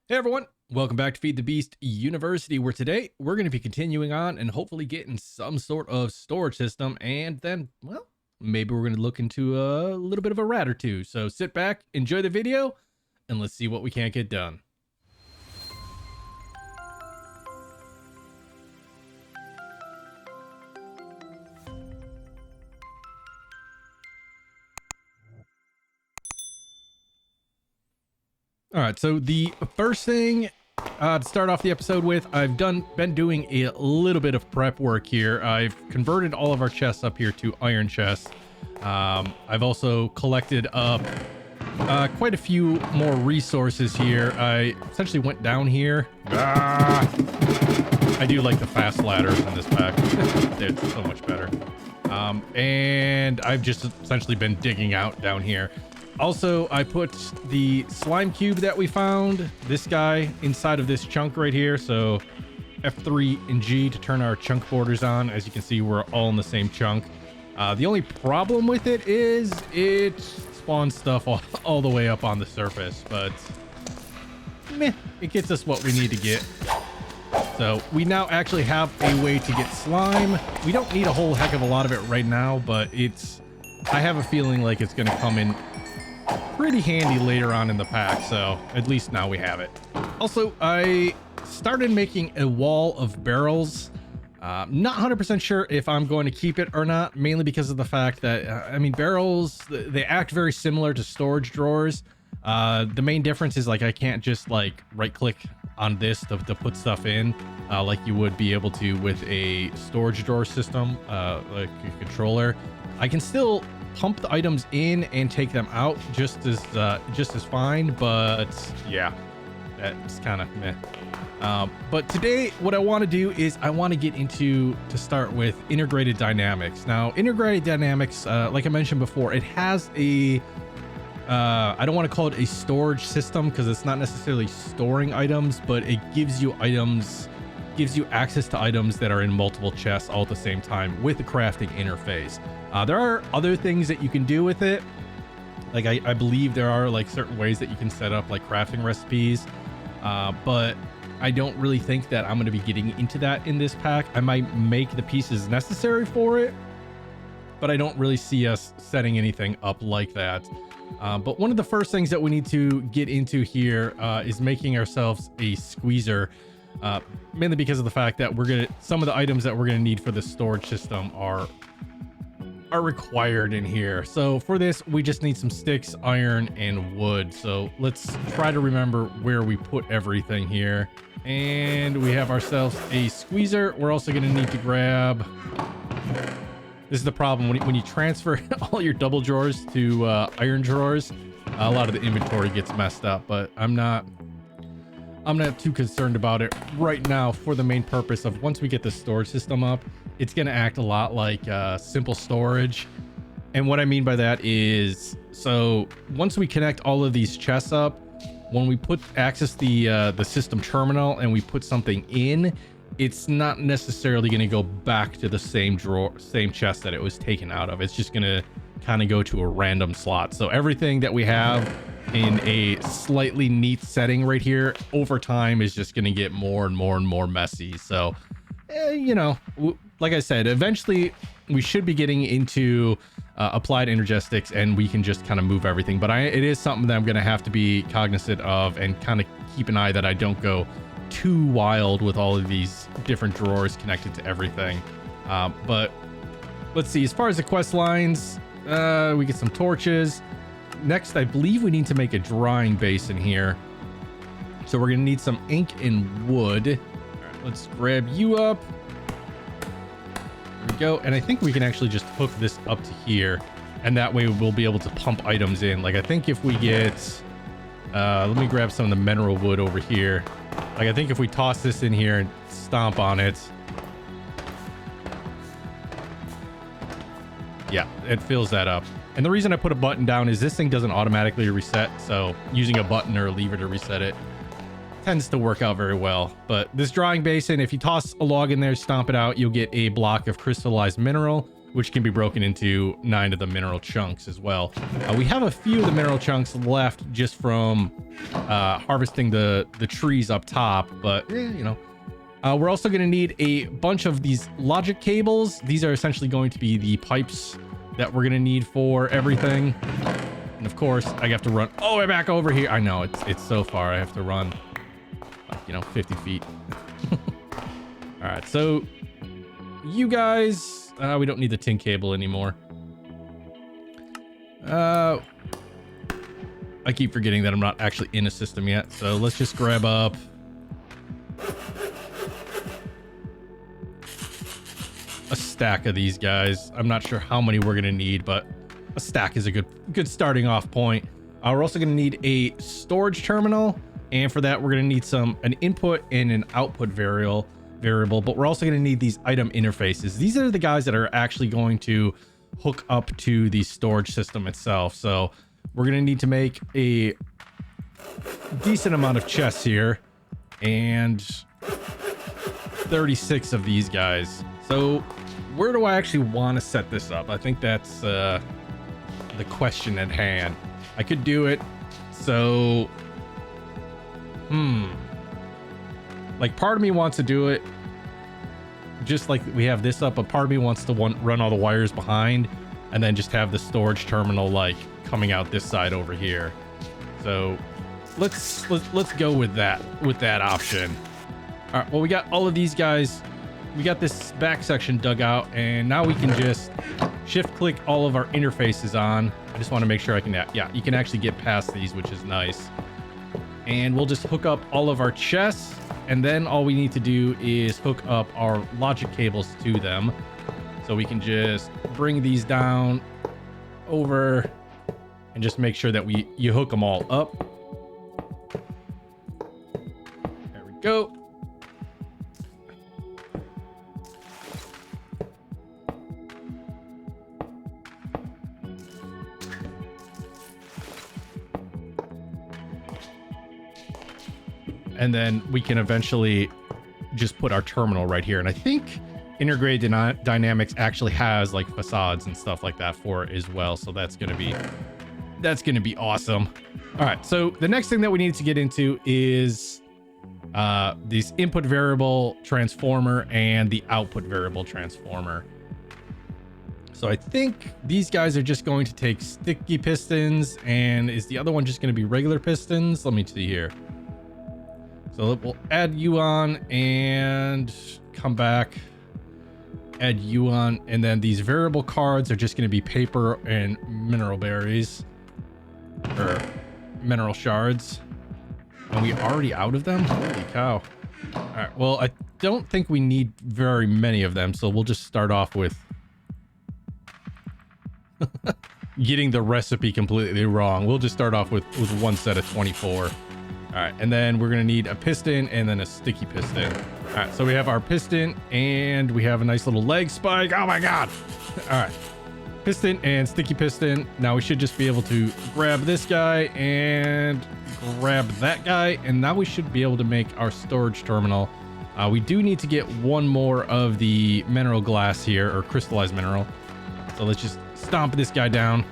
Hey everyone, welcome back to Feed the Beast University, where today we're going to be continuing on and hopefully getting some sort of storage system, and then, well, maybe we're going to look into a little bit of a rat or two. So sit back, enjoy the video, and let's see what we can't get done. All right, so the first thing to start off the episode with, I've been doing a little bit of prep work here. I've converted all of our chests up here to iron chests. I've also collected up quite a few more resources here. I essentially went down here. I do like the fast ladders in this pack. They're so much better. And I've just essentially been digging out down here. Also, I put the slime cube that we found, this guy, inside of this chunk right here. So F3 and G to turn our chunk borders on. As you can see, we're all in the same chunk. The only problem with it is it spawns stuff all the way up on the surface, but meh, it gets us what we need to get. So we now actually have a way to get slime. We don't need a whole heck of a lot of it right now, but I have a feeling like it's going to come in pretty handy later on in the pack, so at least now we have it. Also, I started making a wall of barrels. Not 100% sure if I'm going to keep it or not, mainly because of the fact that I mean, barrels, they act very similar to storage drawers. The main difference is, like, I can't just like right click on this to put stuff in like you would be able to with a storage drawer system, like a controller. I can still pump the items in and take them out just as fine, but yeah, that's kind of meh. But today what I want to do is I want to get into, to start with, integrated dynamics. Now, integrated dynamics, like I mentioned before, it has a I don't want to call it a storage system because it's not necessarily storing items, but it gives you access to items that are in multiple chests all at the same time with the crafting interface. There are other things that you can do with it. Like I believe there are like certain ways that you can set up like crafting recipes, but I don't really think that I'm going to be getting into that in this pack. I might make the pieces necessary for it, but I don't really see us setting anything up like that. But one of the first things that we need to get into here is making ourselves a squeezer. Mainly because of the fact that some of the items that we're gonna need for the storage system are required in here. So for this, we just need some sticks, iron, and wood. So let's try to remember where we put everything here. And we have ourselves a squeezer. We're also gonna need to grab, this is the problem when you transfer all your double drawers to iron drawers, a lot of the inventory gets messed up, but I'm not too concerned about it right now for the main purpose of, once we get the storage system up, it's going to act a lot like simple storage. And what I mean by that is, so once we connect all of these chests up, when we access the system terminal and we put something in, it's not necessarily going to go back to the same chest that it was taken out of. It's just going to kind of go to a random slot. So everything that we have in a slightly neat setting right here over time is just going to get more and more and more messy. So you know, like I said, eventually we should be getting into applied energetics and we can just kind of move everything, but it is something that I'm going to have to be cognizant of and kind of keep an eye that I don't go too wild with all of these different drawers connected to everything. But let's see, as far as the quest lines, we get some torches. Next, I believe we need to make a drying basin here, so we're gonna need some ink and wood. All right, let's grab you up. There we go. And I think we can actually just hook this up to here, and that way we'll be able to pump items in. Like, I think if we get let me grab some of the mineral wood over here. Like, I think if we toss this in here and stomp on it, yeah, it fills that up. And the reason I put a button down is this thing doesn't automatically reset, so using a button or a lever to reset it tends to work out very well. But this drying basin, if you toss a log in there, stomp it out, you'll get a block of crystallized mineral. which can be broken into 9 of the mineral chunks as well. We have a few of the mineral chunks left just from harvesting the trees up top, but you know. We're also going to need a bunch of these logic cables. These are essentially going to be the pipes that we're going to need for everything. And of course, I have to run all the way back over here. I know it's so far. I have to run, like, you know, 50 feet. All right, so you guys, we don't need the tin cable anymore. I keep forgetting that I'm not actually in a system yet. So let's just grab up a stack of these guys. I'm not sure how many we're gonna need, but a stack is a good starting off point. We're also gonna need a storage terminal, and for that we're gonna need an input and an output variable, but we're also gonna need these item interfaces. These are the guys that are actually going to hook up to the storage system itself. So we're gonna need to make a decent amount of chests here, and 36 of these guys. So where do I actually want to set this up? I think that's the question at hand. I could do it. So, like, part of me wants to do it just like we have this up, but part of me wants to run all the wires behind and then just have the storage terminal like coming out this side over here. So let's go with that option. All right, well, we got all of these guys. We got this back section dug out, and now we can just shift click all of our interfaces on. I just want to make sure I can, yeah, you can actually get past these, which is nice. And we'll just hook up all of our chests, and then all we need to do is hook up our logic cables to them. So we can just bring these down over and just make sure that you hook them all up. There we go. And then we can eventually just put our terminal right here. And I think Integrated Dynamics actually has like facades and stuff like that for it as well. So that's gonna be awesome. All right, so the next thing that we need to get into is this input variable transformer and the output variable transformer. So I think these guys are just going to take sticky pistons, and is the other one just going to be regular pistons? Let me see here. So we'll add you on and come back, add you on, and then these variable cards are just going to be paper and mineral berries or mineral shards. Are we already out of them? Holy cow. All right, well, I don't think we need very many of them, so we'll just start off with getting the recipe completely wrong. We'll just start off with one set of 24. All right, and then we're gonna need a piston and then a sticky piston. All right, so we have our piston and we have a nice little leg spike. Oh my God. All right, piston and sticky piston. Now we should just be able to grab this guy and grab that guy. And now we should be able to make our storage terminal. We do need to get one more of the mineral glass here, or crystallized mineral. So let's just stomp this guy down.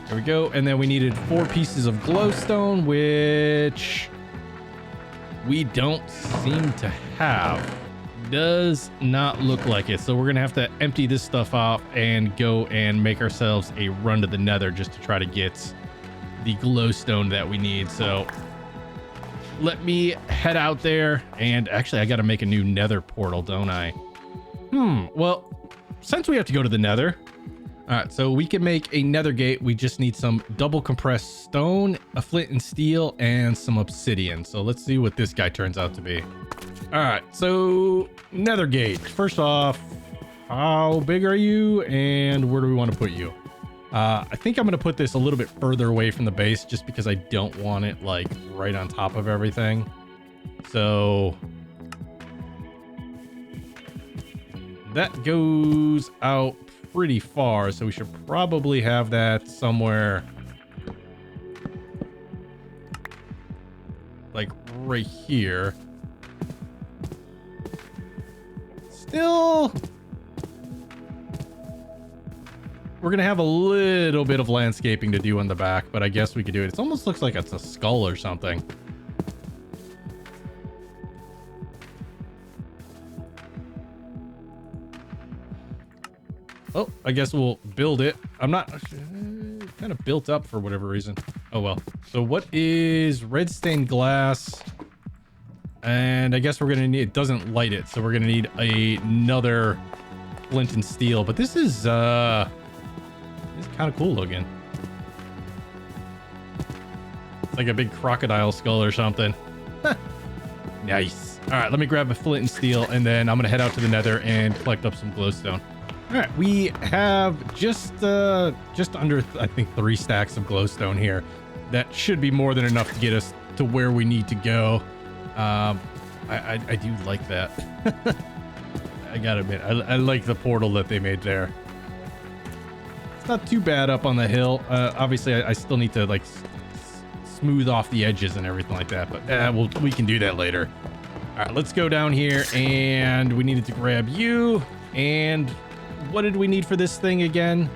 There we go. And then we needed 4 pieces of glowstone, which we don't seem to have. Does not look like it. So we're going to have to empty this stuff off and go and make ourselves a run to the nether just to try to get the glowstone that we need. So let me head out there. And actually, I got to make a new nether portal, don't I? Well, since we have to go to the nether, all right, so we can make a Nethergate. We just need some double compressed stone, a flint and steel, and some obsidian. So let's see what this guy turns out to be. All right, so Nethergate. First off, how big are you and where do we want to put you? I think I'm going to put this a little bit further away from the base just because I don't want it like right on top of everything. So that goes out pretty far, so we should probably have that somewhere like right here. Still we're gonna have a little bit of landscaping to do on the back, but I guess we could do it. It almost looks like it's a skull or something. Oh, I guess we'll build it. I'm not kind of built up for whatever reason. Oh well. So what is red stained glass? And I guess we're gonna need, it doesn't light it, so we're gonna need another flint and steel. But this is kind of cool looking. It's like a big crocodile skull or something. Nice. All right, let me grab a flint and steel, and then I'm gonna head out to the Nether and collect up some glowstone. All right, we have just under, I think, 3 stacks of glowstone here. That should be more than enough to get us to where we need to go. I do like that. I gotta admit, I like the portal that they made there. It's not too bad up on the hill. Obviously, I still need to like smooth off the edges and everything like that, but we can do that later. All right, let's go down here, and we needed to grab you. And what did we need for this thing again?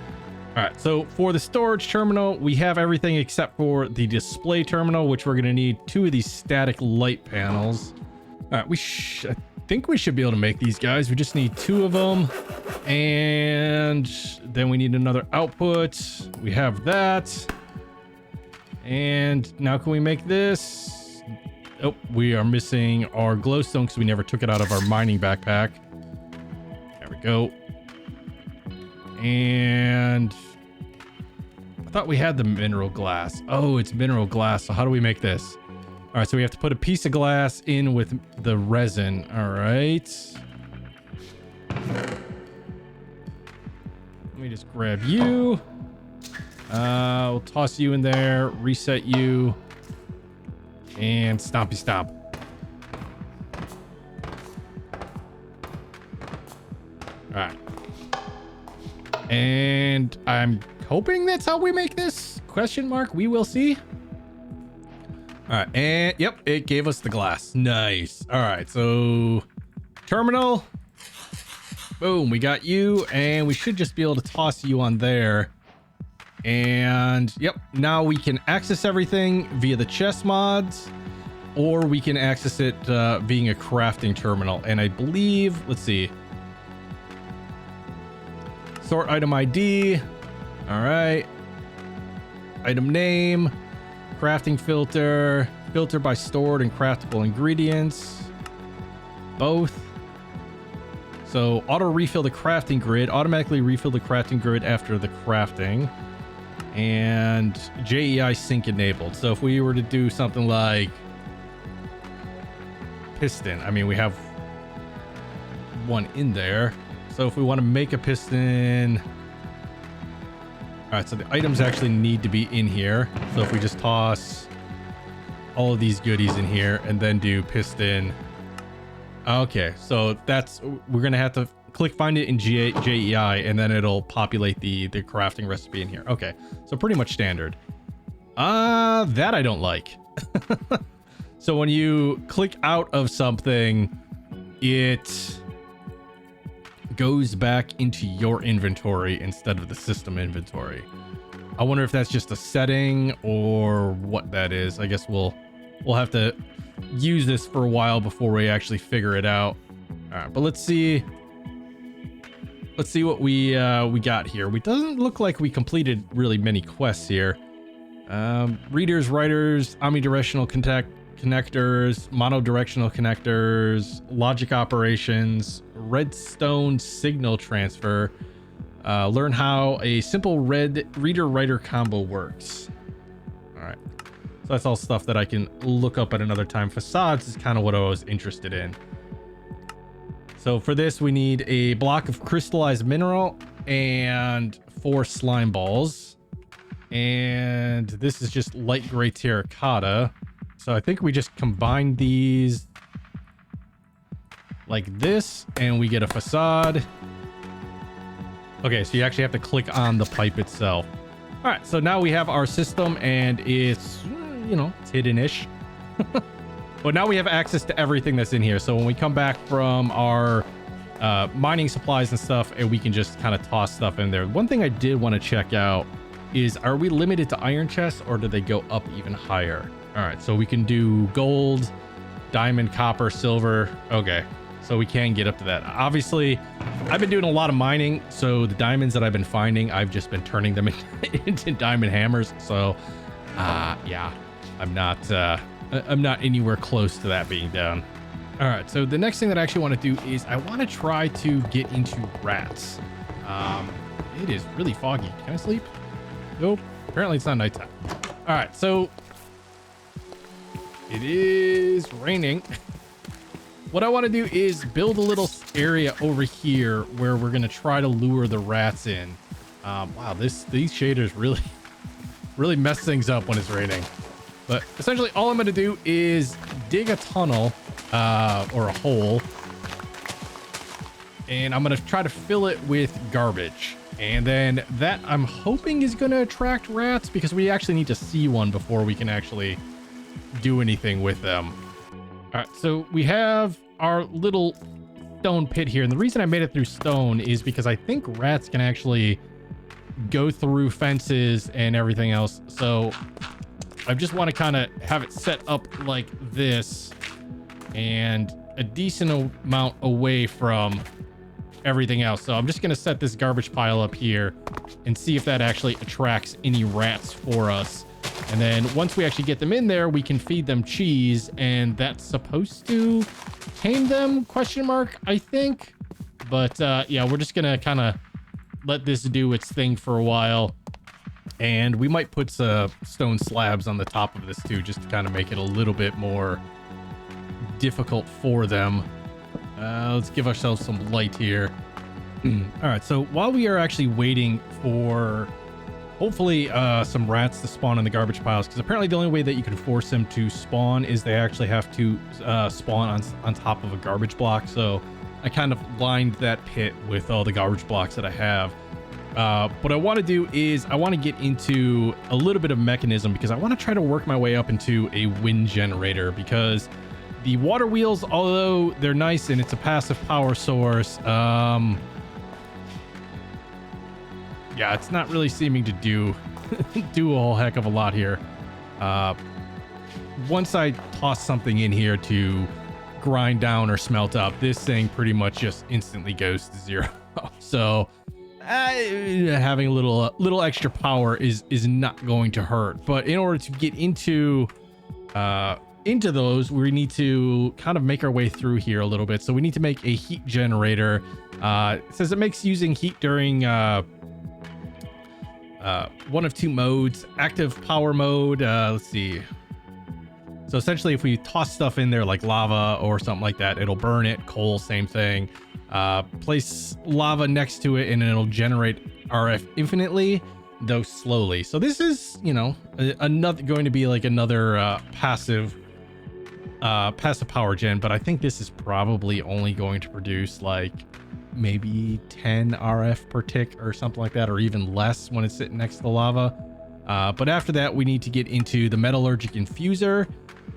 All right, so for the storage terminal, we have everything except for the display terminal, which we're gonna need 2 of these static light panels. All right, I think we should be able to make these guys. We just need 2 of them. And then we need another output. We have that. And now can we make this? Oh, we are missing our glowstone because we never took it out of our mining backpack. There we go. And I thought we had the mineral glass. Oh, it's mineral glass. So how do we make this? All right, so we have to put a piece of glass in with the resin. All right. Let me just grab you. We'll toss you in there, reset you, and stompy stomp. All right. And I'm hoping that's how we make this? Question mark. We will see. All right. And yep, it gave us the glass. Nice. All right. So terminal. Boom. We got you, and we should just be able to toss you on there. And yep, now we can access everything via the chest mods, or we can access it being a crafting terminal. And I believe, let's see. Sort item ID. All right. Item name. Crafting filter. Filter by stored and craftable ingredients. Both. So auto refill the crafting grid. Automatically refill the crafting grid after the crafting. And JEI sync enabled. So if we were to do something like piston, I mean, we have one in there. So if we want to make a piston, all right, so the items actually need to be in here. So if we just toss all of these goodies in here and then do piston. Okay, so we're going to have to click find it in JEI, and then it'll populate the crafting recipe in here. Okay, so pretty much standard. That I don't like. So when you click out of something, it goes back into your inventory instead of the system inventory. I wonder if that's just a setting or what that is. I guess we'll have to use this for a while before we actually figure it out. All right, but let's see what we got here. We doesn't look like we completed really many quests here. Readers, writers, omnidirectional connectors, monodirectional connectors, logic operations, redstone signal transfer. Learn how a simple reader-writer combo works. All right, so that's all stuff that I can look up at another time. Facades is kind of what I was interested in. So for this, we need a block of crystallized mineral and 4 slime balls. And this is just light gray terracotta. So I think we just combine these like this, and we get a facade. Okay, so you actually have to click on the pipe itself. All right, so now we have our system, and it's, you know, it's hidden-ish. But now we have access to everything that's in here. So when we come back from our mining supplies and stuff, and we can just kind of toss stuff in there. One thing I did want to check out is, are we limited to iron chests, or do they go up even higher? All right, so we can do gold, diamond, copper, silver. Okay, so we can get up to that. Obviously, I've been doing a lot of mining, so the diamonds that I've been finding, I've just been turning them into diamond hammers. So yeah, I'm not anywhere close to that being done. All right, so the next thing that I actually want to do is I want to try to get into rats. It is really foggy. Can I sleep? Nope, apparently it's not nighttime. All right, so it is raining. What I want to do is build a little area over here where we're going to try to lure the rats in. Wow, these shaders really mess things up when it's raining. But essentially all I'm going to do is dig a tunnel or a hole. And I'm going to try to fill it with garbage. And then that I'm hoping is going to attract rats, because we actually need to see one before we can actually do anything with them. All right, so we have our little stone pit here, and the reason I made it through stone is because I think rats can actually go through fences and everything else. So I just want to kind of have it set up like this and a decent amount away from everything else. So I'm just going to set this garbage pile up here and see if that actually attracts any rats for us. And then once we actually get them in there, we can feed them cheese, and that's supposed to tame them, question mark, I think. But yeah, we're just gonna kind of let this do its thing for a while. And we might put some stone slabs on the top of this too, just to kind of make it a little bit more difficult for them. Let's give ourselves some light here. All right, so while we are actually waiting for hopefully some rats to spawn in the garbage piles, because apparently the only way that you can force them to spawn is they actually have to spawn on top of a garbage block. So I kind of lined that pit with all the garbage blocks that I have. What I want to do is I want to get into a little bit of mechanism, because I want to try to work my way up into a wind generator, because the water wheels, although they're nice and it's a passive power source, yeah, it's not really seeming to do a whole heck of a lot here. Once I toss something in here to grind down or smelt up, this thing pretty much just instantly goes to zero. So having a little extra power is not going to hurt. But in order to get into those, we need to kind of make our way through here a little bit. So we need to make a heat generator. It says it makes using heat during one of two modes, active power mode. Let's see. So essentially, if we toss stuff in there like lava or something like that, it'll burn it. Coal, same thing. Place lava next to it and it'll generate RF infinitely, though slowly. So this is, you know, another going to be like another passive power gen, but I think this is probably only going to produce like maybe 10 RF per tick or something like that, or even less when it's sitting next to the lava. But after that, we need to get into the metallurgic infuser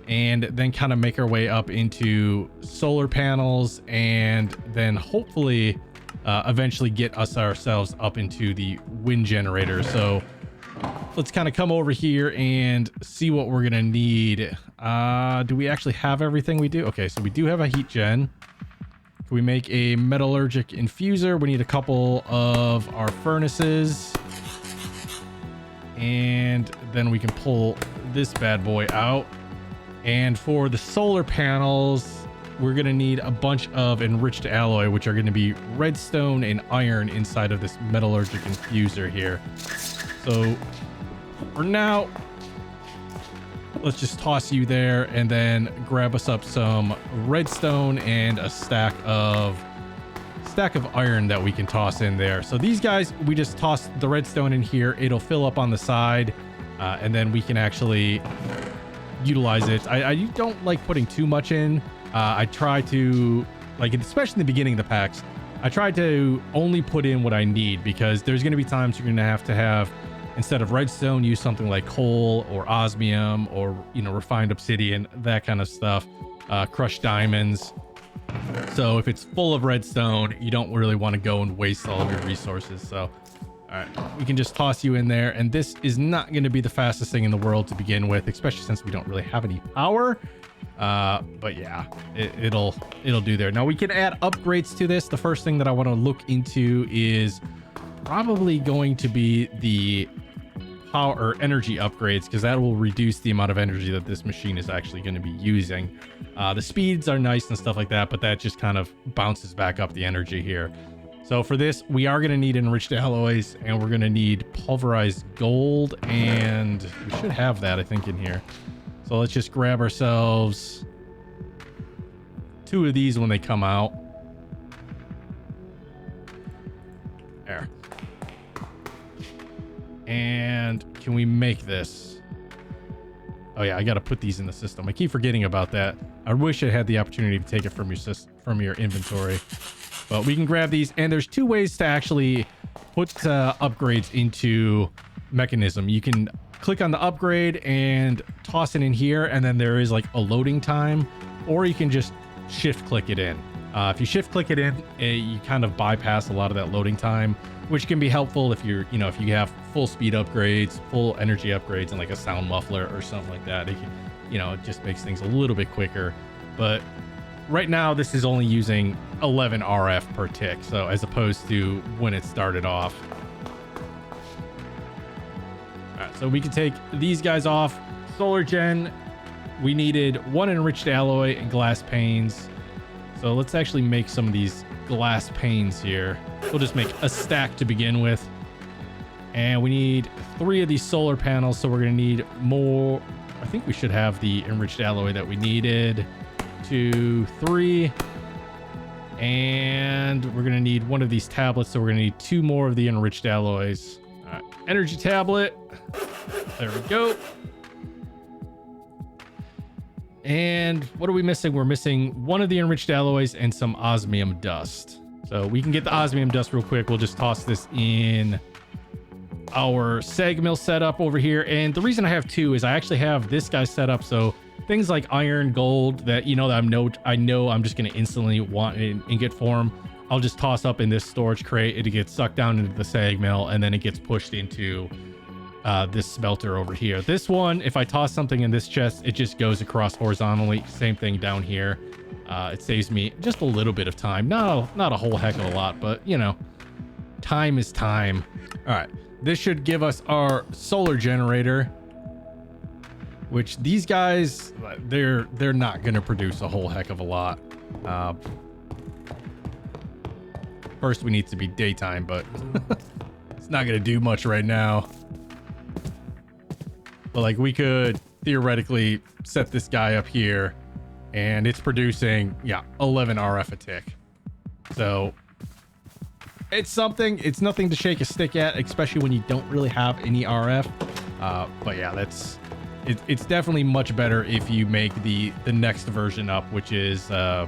and then kind of make our way up into solar panels, and then hopefully eventually get ourselves up into the wind generator. So let's kind of come over here and see what we're gonna need. Do we actually have everything we do? Okay, so we do have a heat gen. Can we make a metallurgic infuser? We need a couple of our furnaces, and then we can pull this bad boy out. And for the solar panels, we're going to need a bunch of enriched alloy, which are going to be redstone and iron inside of this metallurgic infuser here. So for now, let's just toss you there and then grab us up some redstone and a stack of iron that we can toss in there. So these guys, we just toss the redstone in here. It'll fill up on the side, and then we can actually utilize it. I don't like putting too much in. I try to, like, especially in the beginning of the packs, I try to only put in what I need, because there's going to be times you're going to have, instead of redstone, use something like coal or osmium or, you know, refined obsidian, that kind of stuff, crushed diamonds. So if it's full of redstone, you don't really want to go and waste all of your resources. So, all right, we can just toss you in there. And this is not going to be the fastest thing in the world to begin with, especially since we don't really have any power. But yeah, it'll do there. Now we can add upgrades to this. The first thing that I want to look into is probably going to be the power or energy upgrades, because that will reduce the amount of energy that this machine is actually going to be using. The speeds are nice and stuff like that, but that just kind of bounces back up the energy here. So for this, we are going to need enriched alloys, and we're going to need pulverized gold, and we should have that, I think, in here. So let's just grab ourselves 2 of these when they come out. There. And can we make this? Oh yeah, I got to put these in the system. I keep forgetting about that. I wish I had the opportunity to take it from your inventory. But we can grab these, and there's 2 ways to actually put upgrades into Mechanism. You can click on the upgrade and toss it in here, and then there is like a loading time, or you can just shift click it in. If you shift click it in, you kind of bypass a lot of that loading time, which can be helpful if you're, if you have full speed upgrades, full energy upgrades, and like a sound muffler or something like that. It can, it just makes things a little bit quicker. But right now, this is only using 11 RF per tick, so as opposed to when it started off. All right, so we can take these guys off. Solar gen, we needed 1 enriched alloy and glass panes. So let's actually make some of these glass panes here. We'll just make a stack to begin with. And we need 3 of these solar panels, so we're going to need more. I think we should have the enriched alloy that we needed. 2, 3. And we're going to need 1 of these tablets, so we're going to need 2 more of the enriched alloys. All right, energy tablet. There we go. And what are we missing? We're missing 1 of the enriched alloys and some osmium dust. So we can get the osmium dust real quick. We'll just toss this in our sag mill setup over here. And the reason I have 2 is I actually have this guy set up. So things like iron, gold that, that I know I'm just going to instantly want in ingot form. I'll just toss up in this storage crate. It gets sucked down into the sag mill, and then it gets pushed into this smelter over here. This one, if I toss something in this chest, it just goes across horizontally. Same thing down here. It saves me just a little bit of time. No, not a whole heck of a lot, but time is time. All right, this should give us our solar generator, which these guys, they're not going to produce a whole heck of a lot. First, we need to be daytime, but it's not going to do much right now. But like, we could theoretically set this guy up here, and it's producing 11 RF a tick. So it's something. It's nothing to shake a stick at, especially when you don't really have any RF. But yeah, it's definitely much better if you make the next version up, which is the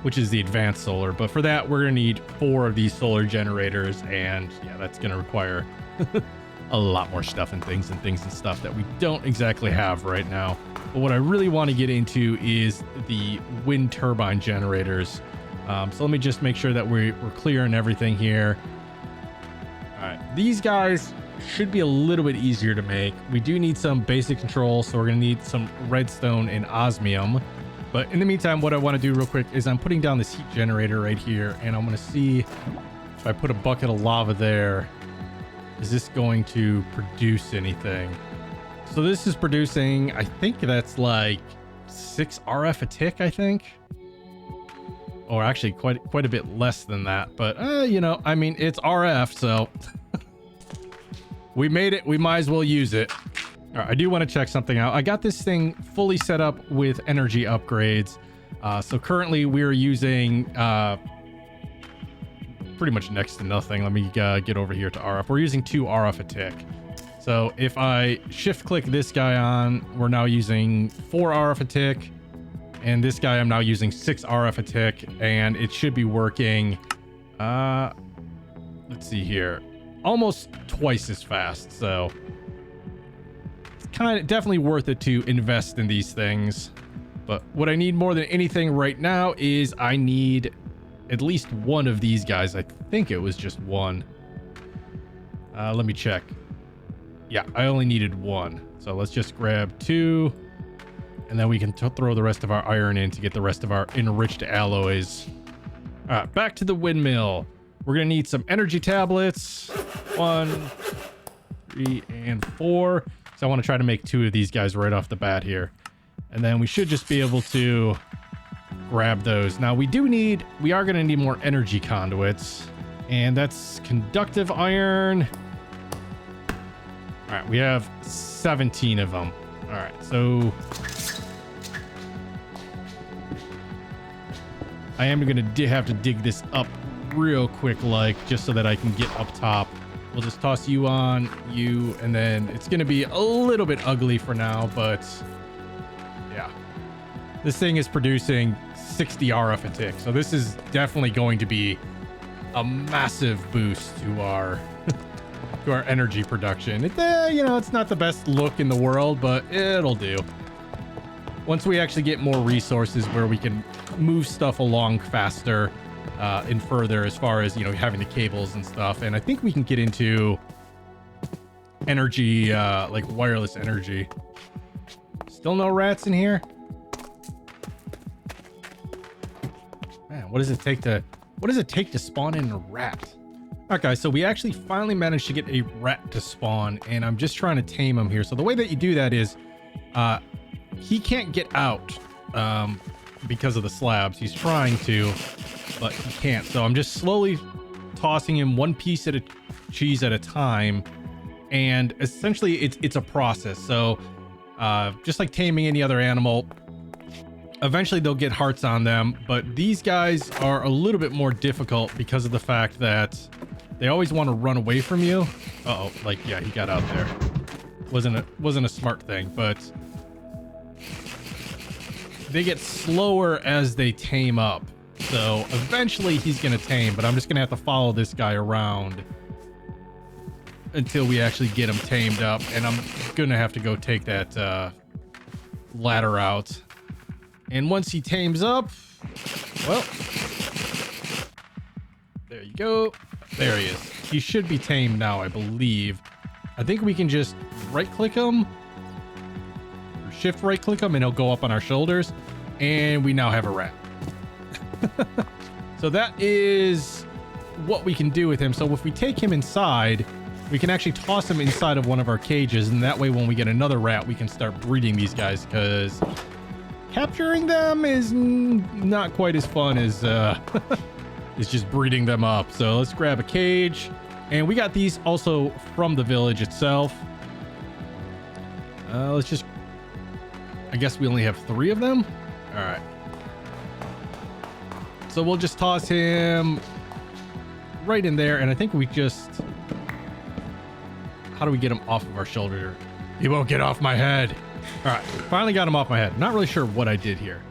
advanced solar. But for that, we're gonna need 4 of these solar generators, and yeah, that's gonna require a lot more stuff and things and stuff that we don't exactly have right now. But what I really want to get into is the wind turbine generators. So let me just make sure that we're clearing everything here. All right, these guys should be a little bit easier to make. We do need some basic control, so we're gonna need some redstone and osmium. But in the meantime, what I want to do real quick is I'm putting down this heat generator right here, and I'm gonna see if I put a bucket of lava there, is this going to produce anything? So this is producing, I think that's like 6 RF a tick, I think. Or actually quite a bit less than that. But, I mean, it's RF, so we made it. We might as well use it. All right, I do want to check something out. I got this thing fully set up with energy upgrades. So currently we're using pretty much next to nothing. Let me get over here to RF. We're using 2 RF a tick. So if I shift click this guy on, we're now using 4 RF a tick. And this guy I'm now using 6 RF a tick, and it should be working. Let's see here. Almost twice as fast. So it's definitely worth it to invest in these things. But what I need more than anything right now is I need at least one of these guys. I think it was just one. Let me check. Yeah, I only needed one. So let's just grab 2. And then we can throw the rest of our iron in to get the rest of our enriched alloys. All right, back to the windmill. We're going to need some energy tablets. 1, 3, and 4. So I want to try to make 2 of these guys right off the bat here. And then we should just be able to grab those. Now we are going to need more energy conduits. And that's conductive iron. All right, we have 17 of them. All right, so I am going to have to dig this up real quick, like, just so that I can get up top. We'll just toss you on, you, and then it's going to be a little bit ugly for now, but yeah. This thing is producing 60 RF a tick, so this is definitely going to be a massive boost to our to our energy production. It's not the best look in the world, but it'll do. Once we actually get more resources where we can move stuff along faster and further, as far as, having the cables and stuff. And I think we can get into energy, like wireless energy. Still no rats in here? Man, what does it take to spawn in a rat? All right, guys, so we actually finally managed to get a rat to spawn, and I'm just trying to tame him here. So the way that you do that is he can't get out because of the slabs. He's trying to, but he can't. So I'm just slowly tossing him one piece at a cheese at a time, and essentially it's a process. So just like taming any other animal, eventually they'll get hearts on them, but these guys are a little bit more difficult because of the fact that they always want to run away from you. Uh-oh, like, yeah, he got out there. Wasn't a smart thing, but they get slower as they tame up. So eventually he's going to tame, but I'm just going to have to follow this guy around until we actually get him tamed up. And I'm going to have to go take that ladder out. And once he tames up, well, there you go. There he is. He should be tamed now, I believe. I think we can just right-click him, or shift right-click him, and he'll go up on our shoulders. And we now have a rat. So that is what we can do with him. So if we take him inside, we can actually toss him inside of one of our cages. And that way, when we get another rat, we can start breeding these guys, because capturing them is not quite as fun as is just breeding them up. So let's grab a cage, and we got these also from the village itself. Let's just, I guess we only have 3 of them. All right, so we'll just toss him right in there, and I think we just, how do we get him off of our shoulder? He won't get off my head. All right, finally got him off my head. Not really sure what I did here,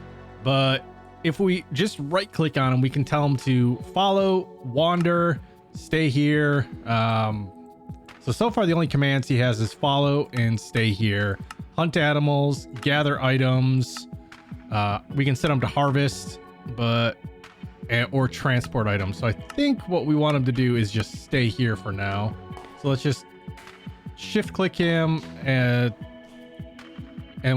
but if we just right click on him, we can tell him to follow, wander, stay here. So far the only commands he has is follow and stay here, hunt animals, gather items. We can set him to harvest, or transport items. So I think what we want him to do is just stay here for now. So let's just shift click him, and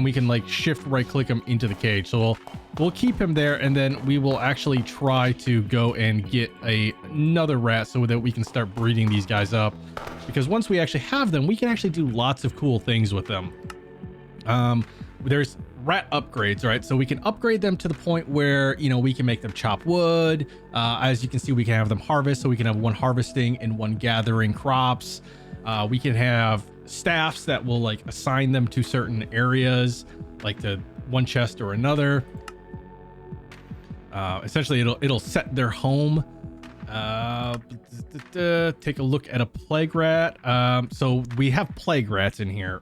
we can like shift right click him into the cage. So we'll keep him there, and then we will actually try to go and get another rat so that we can start breeding these guys up, because once we actually have them, we can actually do lots of cool things with them. There's rat upgrades, right? So we can upgrade them to the point where, we can make them chop wood. As you can see, we can have them harvest, so we can have one harvesting and one gathering crops. We can have staffs that will like assign them to certain areas, like to one chest or another. Essentially it'll set their home. Take a look at a plague rat. So we have plague rats in here.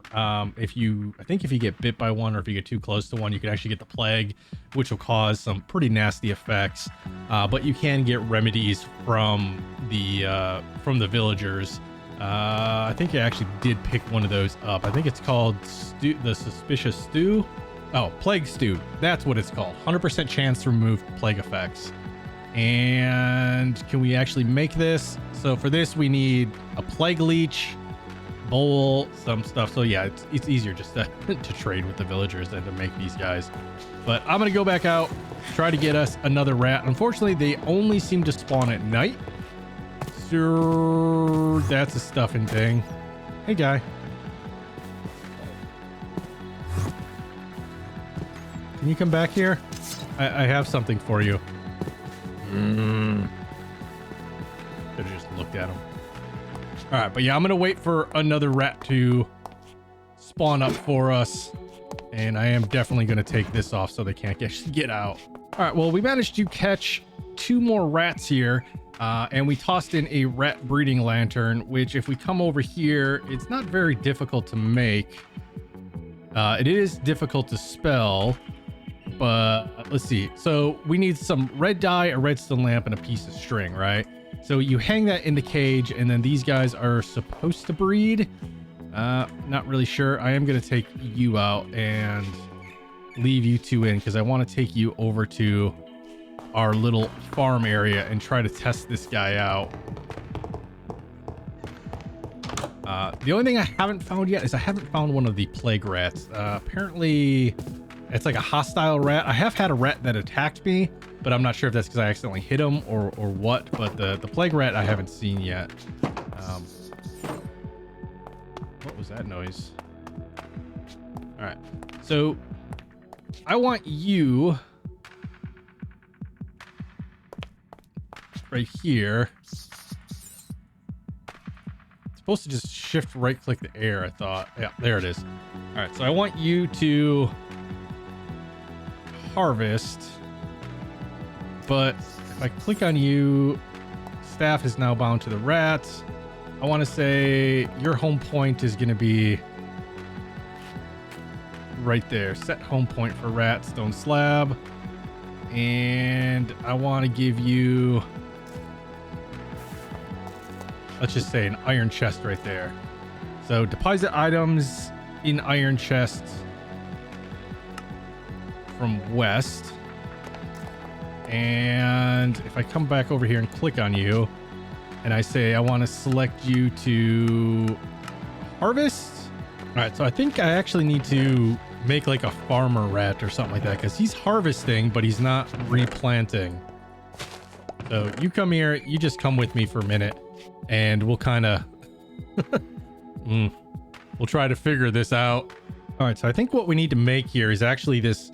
If you get bit by one, or if you get too close to one, you can actually get the plague, which will cause some pretty nasty effects. But you can get remedies from the villagers. I think I actually did pick one of those up. I think it's called the suspicious stew. Oh, Plague Stew. That's what it's called. 100% chance to remove plague effects. And can we actually make this? So for this, we need a Plague Leech, bowl, some stuff. So yeah, it's easier just to trade with the villagers than to make these guys. But I'm going to go back out, try to get us another rat. Unfortunately, they only seem to spawn at night. So that's a stuffing thing. Hey, guy. Can you come back here? I have something for you. Should have just looked at him. All right, but yeah, I'm going to wait for another rat to spawn up for us. And I am definitely going to take this off so they can't get out. All right, well, we managed to catch 2 more rats here. And we tossed in a rat breeding lantern, which if we come over here, it's not very difficult to make. It is difficult to spell, but let's see. So we need some red dye, a redstone lamp, and a piece of string, right? So you hang that in the cage, and then these guys are supposed to breed. Not really sure. I am going to take you out and leave you 2 in because I want to take you over to our little farm area and try to test this guy out. The only thing I haven't found yet is I haven't found one of the plague rats. Apparently it's like a hostile rat. I have had a rat that attacked me, but I'm not sure if that's because I accidentally hit him or what, but the plague rat I haven't seen yet. What was that noise? All right, so I want you right here. It's supposed to just shift right click the air, I thought. Yeah, there it is. All right, so I want you to harvest, but if I click on you, staff is now bound to the rats. I want to say your home point is going to be right there. Set home point for rat, stone slab. And I want to give you, let's just say, an iron chest right there. So deposit items in iron chests from west. And if I come back over here and click on you and I say I want to select you to harvest. All right, so I think I actually need to make like a farmer rat or something like that because he's harvesting, but he's not replanting. So you come here, you just come with me for a minute and we'll kind of we'll try to figure this out. All right, so I think what we need to make here is actually this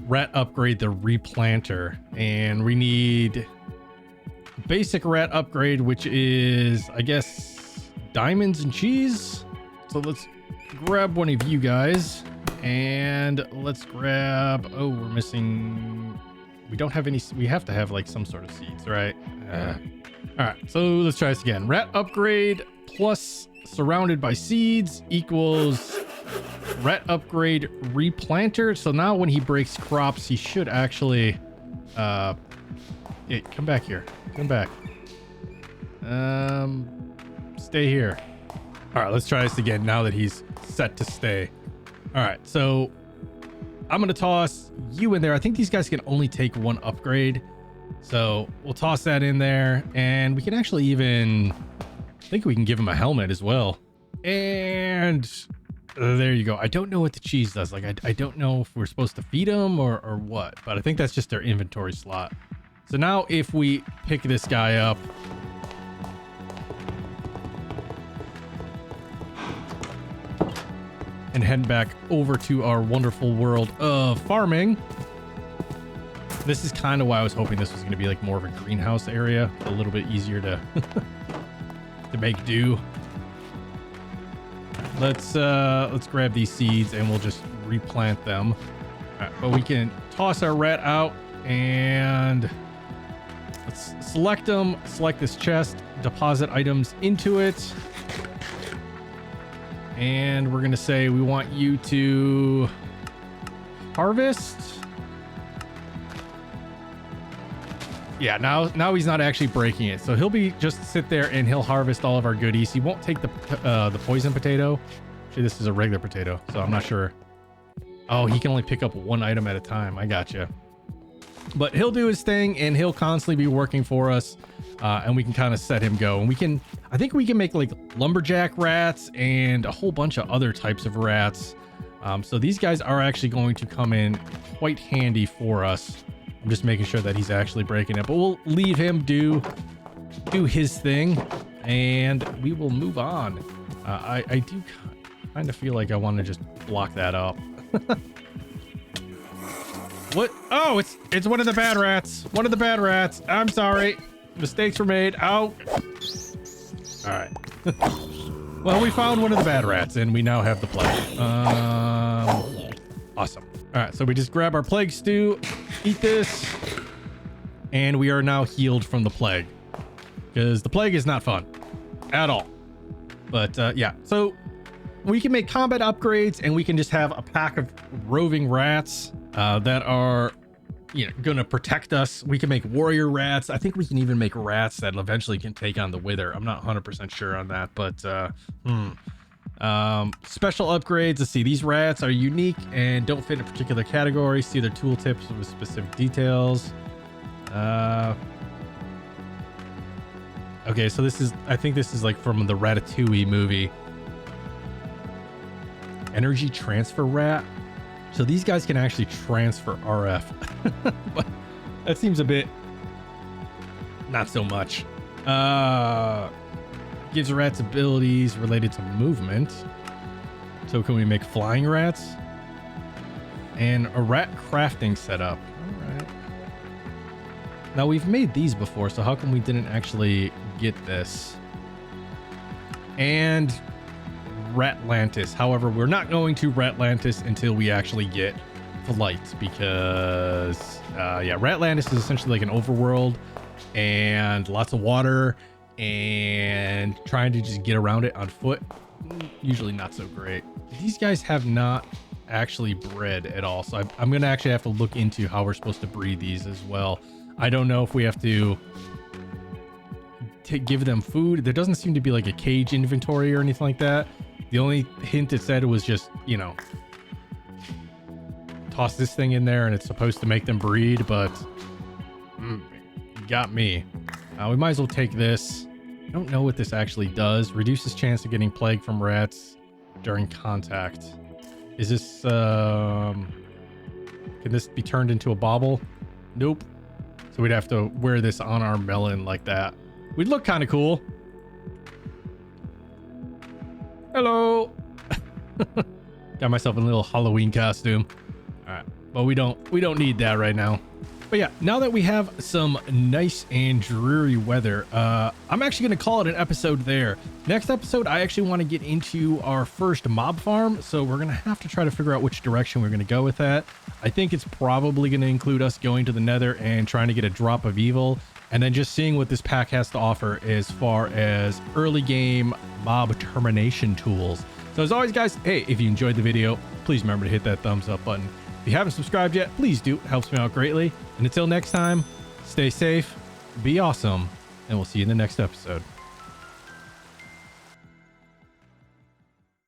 rat upgrade the replanter, and we need basic rat upgrade, which is, I guess, diamonds and cheese. So let's grab one of you guys and let's grab, oh, we're missing, we don't have any, we have to have like some sort of seeds, right? All right, so let's try this again. Rat upgrade plus surrounded by seeds equals rat upgrade replanter. So now when he breaks crops, he should actually come back here. Come back. Stay here. All right, let's try this again now that he's set to stay. All right, so I'm gonna toss you in there. I think these guys can only take 1 upgrade, so we'll toss that in there, and we can actually even, I think we can give him a helmet as well. And there you go. I don't know what the cheese does. Like, I don't know if we're supposed to feed them or what, but I think that's just their inventory slot. So now if we pick this guy up, and head back over to our wonderful world of farming. This is kind of why I was hoping this was going to be like more of a greenhouse area, a little bit easier to to make do. Let's grab these seeds and we'll just replant them. All right, but we can toss our rat out and let's select them, select this chest, deposit items into it. And we're going to say we want you to harvest. Yeah, now he's not actually breaking it. So he'll be just sit there and he'll harvest all of our goodies. He won't take the poison potato. Actually, this is a regular potato, so I'm not sure Oh, he can only pick up one item at a time. I gotcha. But he'll do his thing and he'll constantly be working for us. And we can kind of set him go. And I think we can make like lumberjack rats and a whole bunch of other types of rats. So these guys are actually going to come in quite handy for us. I'm just making sure that he's actually breaking it, but we'll leave him do his thing and we will move on. I do kind of feel like I want to just block that up. What? Oh, it's one of the bad rats. One of the bad rats. I'm sorry. Mistakes were made. Oh. All right. Well, we found one of the bad rats and we now have the plague. Awesome. All right. So we just grab our plague stew, eat this, and we are now healed from the plague because the plague is not fun at all. But yeah, so we can make combat upgrades and we can just have a pack of roving rats that are, you know, gonna protect us. We can make warrior rats. I think we can even make rats that eventually can take on the wither. I'm not 100% sure on that, but special upgrades. Let's see, these rats are unique and don't fit in a particular category. See their tooltips with specific details. Okay, so I think this is like from the Ratatouille movie. Energy transfer rat. So these guys can actually transfer RF. But that seems a bit not so much. Gives rats abilities related to movement. So can we make flying rats? And a rat crafting setup. All right. Now we've made these before, so how come we didn't actually get this? And Ratlantis. However, we're not going to Ratlantis until we actually get flight because yeah, Ratlantis is essentially like an overworld and lots of water, and trying to just get around it on foot, usually not so great. These guys have not actually bred at all, so I'm gonna actually have to look into how we're supposed to breed these as well. I don't know if we have to give them food. There doesn't seem to be like a cage inventory or anything like that. The only hint it said was just, you know, toss this thing in there and it's supposed to make them breed, but you got me. We might as well take this. I don't know what this actually does. Reduces chance of getting plague from rats during contact. Is this, can this be turned into a bauble? Nope. So we'd have to wear this on our melon like that. We'd look kind of cool. Hello. Got myself a little Halloween costume. All right, but we don't need that right now. But yeah, now that we have some nice and dreary weather, I'm actually going to call it an episode there. Next episode, I actually want to get into our first mob farm. So we're going to have to try to figure out which direction we're going to go with that. I think it's probably going to include us going to the Nether and trying to get a drop of evil, and then just seeing what this pack has to offer as far as early game mob termination tools. So as always, guys, hey, if you enjoyed the video, please remember to hit that thumbs up button. If you haven't subscribed yet, please do. It helps me out greatly. And until next time, stay safe, be awesome, and we'll see you in the next episode.